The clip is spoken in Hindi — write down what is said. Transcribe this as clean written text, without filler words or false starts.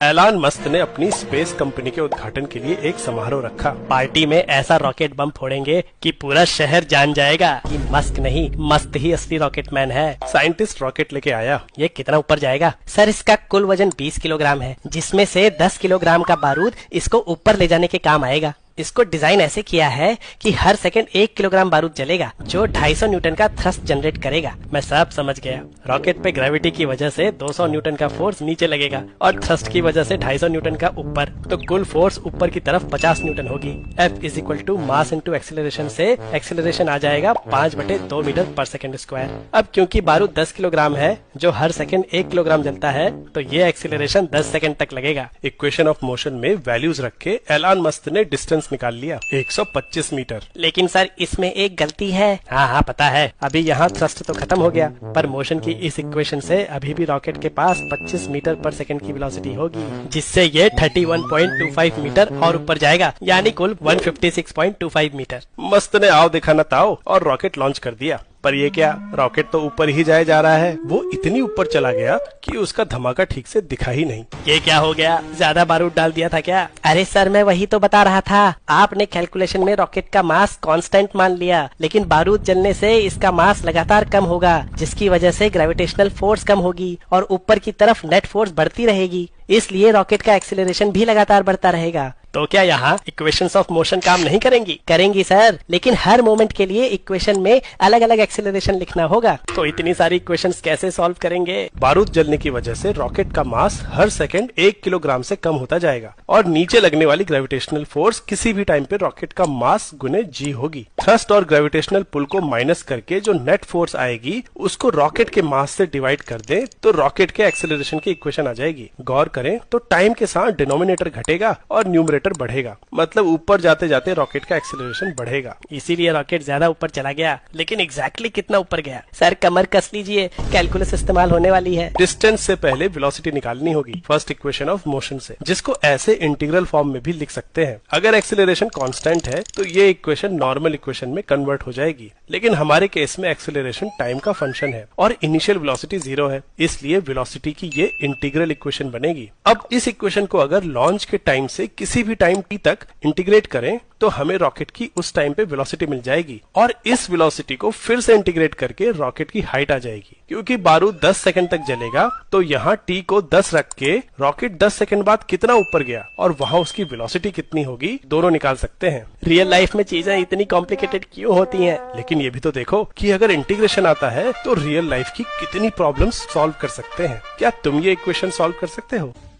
एलन मस्क ने अपनी स्पेस कंपनी के उद्घाटन के लिए एक समारोह रखा। पार्टी में ऐसा रॉकेट बम फोड़ेंगे कि पूरा शहर जान जाएगा कि मस्क नहीं, मस्त ही असली रॉकेट मैन है। साइंटिस्ट रॉकेट लेके आया। ये कितना ऊपर जाएगा? सर, इसका कुल वजन 20 किलोग्राम है, जिसमें से 10 किलोग्राम का बारूद इसको ऊपर ले जाने के काम आएगा। इसको डिजाइन ऐसे किया है कि हर सेकंड 1 किलोग्राम बारूद जलेगा, जो 250 न्यूटन का थ्रस्ट जनरेट करेगा। मैं सब समझ गया। रॉकेट पे ग्रेविटी की वजह से 200 न्यूटन का फोर्स नीचे लगेगा और थ्रस्ट की वजह से 250 न्यूटन का ऊपर, तो कुल फोर्स ऊपर की तरफ 50 न्यूटन होगी। F is equal to mass into acceleration से एक्सीलरेशन आ जाएगा 5/2 मीटर पर सेकंड स्क्वायर। अब क्योंकि बारूद 10 किलोग्राम है, जो हर सेकंड 1 किलोग्राम जलता है, तो ये एक्सीलरेशन 10 सेकंड तक लगेगा। इक्वेशन ऑफ मोशन में वैल्यूज रख के एलन मस्क ने डिस्टेंस निकाल लिया, 125 मीटर। लेकिन सर, इसमें एक गलती है। हाँ, पता है। अभी यहाँ थ्रस्ट तो खत्म हो गया, पर मोशन की इस इक्वेशन से अभी भी रॉकेट के पास 25 मीटर पर सेकंड की वेलोसिटी होगी, जिससे ये 31.25 मीटर और ऊपर जाएगा, यानी कुल 156.25 मीटर। मस्त ने आओ देखा न ताओ और रॉकेट लॉन्च कर दिया। पर ये क्या, रॉकेट तो ऊपर ही जाए जा रहा है। वो इतनी ऊपर चला गया कि उसका धमाका ठीक से दिखा ही नहीं। ये क्या हो गया? ज्यादा बारूद डाल दिया था क्या? अरे सर, मैं वही तो बता रहा था। आपने कैलकुलेशन में रॉकेट का मास कांस्टेंट मान लिया, लेकिन बारूद जलने से इसका मास लगातार कम होगा, जिसकी वजह से ग्रेविटेशनल फोर्स कम होगी और ऊपर की तरफ नेट फोर्स बढ़ती रहेगी। इसलिए रॉकेट का एक्सीलरेशन भी लगातार बढ़ता रहेगा। तो क्या यहाँ इक्वेशंस ऑफ मोशन काम नहीं करेंगी? करेंगी सर, लेकिन हर मोमेंट के लिए इक्वेशन में अलग अलग एक्सीलरेशन लिखना होगा। तो इतनी सारी इक्वेशंस कैसे सॉल्व करेंगे? बारूद जलने की वजह से रॉकेट का मास हर सेकंड 1 किलोग्राम से कम होता जाएगा और नीचे लगने वाली ग्रेविटेशनल फोर्स किसी भी टाइम पे रॉकेट का मास गुने जी होगी। थ्रस्ट और ग्रेविटेशनल पुल को माइनस करके जो नेट फोर्स आएगी, उसको रॉकेट के मास से डिवाइड कर दे तो रॉकेट के एक्सीलरेशन की इक्वेशन आ जाएगी। गौर करें तो टाइम के साथ डिनोमिनेटर घटेगा और न्यूमरेटर बढ़ेगा, मतलब ऊपर जाते जाते रॉकेट का एक्सीलरेशन बढ़ेगा। इसीलिए रॉकेट ज्यादा ऊपर चला गया। लेकिन एग्जैक्टली कितना ऊपर गया? सर, कमर कस लीजिए, कैलकुलस इस्तेमाल होने वाली है। डिस्टेंस से पहले वेलोसिटी निकालनी होगी फर्स्ट इक्वेशन ऑफ मोशन से, जिसको ऐसे इंटीग्रल फॉर्म में भी लिख सकते हैं। अगर एक्सीलरेशन कांस्टेंट है तो ये इक्वेशन नॉर्मल इक्वेशन में कन्वर्ट हो जाएगी, लेकिन हमारे केस में एक्सीलरेशन टाइम का फंक्शन है और इनिशियल वेलोसिटी 0 है, इसलिए वेलोसिटी की ये इंटीग्रल इक्वेशन बनेगी। अब इस इक्वेशन को अगर लॉन्च के टाइम से किसी भी टाइम t तक इंटीग्रेट करें तो हमें रॉकेट की उस टाइम पे वेलोसिटी मिल जाएगी और इस वेलोसिटी को फिर से इंटीग्रेट करके रॉकेट की हाइट आ जाएगी। क्योंकि बारूद 10 सेकंड तक जलेगा, तो यहाँ t को 10 रख के रॉकेट 10 सेकंड बाद कितना ऊपर गया और वहाँ उसकी वेलोसिटी कितनी होगी, दोनों निकाल सकते हैं। रियल लाइफ में चीजें इतनी कॉम्प्लिकेटेड क्यों होती हैं? लेकिन ये भी तो देखो कि अगर इंटीग्रेशन आता है तो रियल लाइफ की कितनी प्रॉब्लम्स सॉल्व कर सकते हैं। क्या तुम ये इक्वेशन सॉल्व कर सकते हो?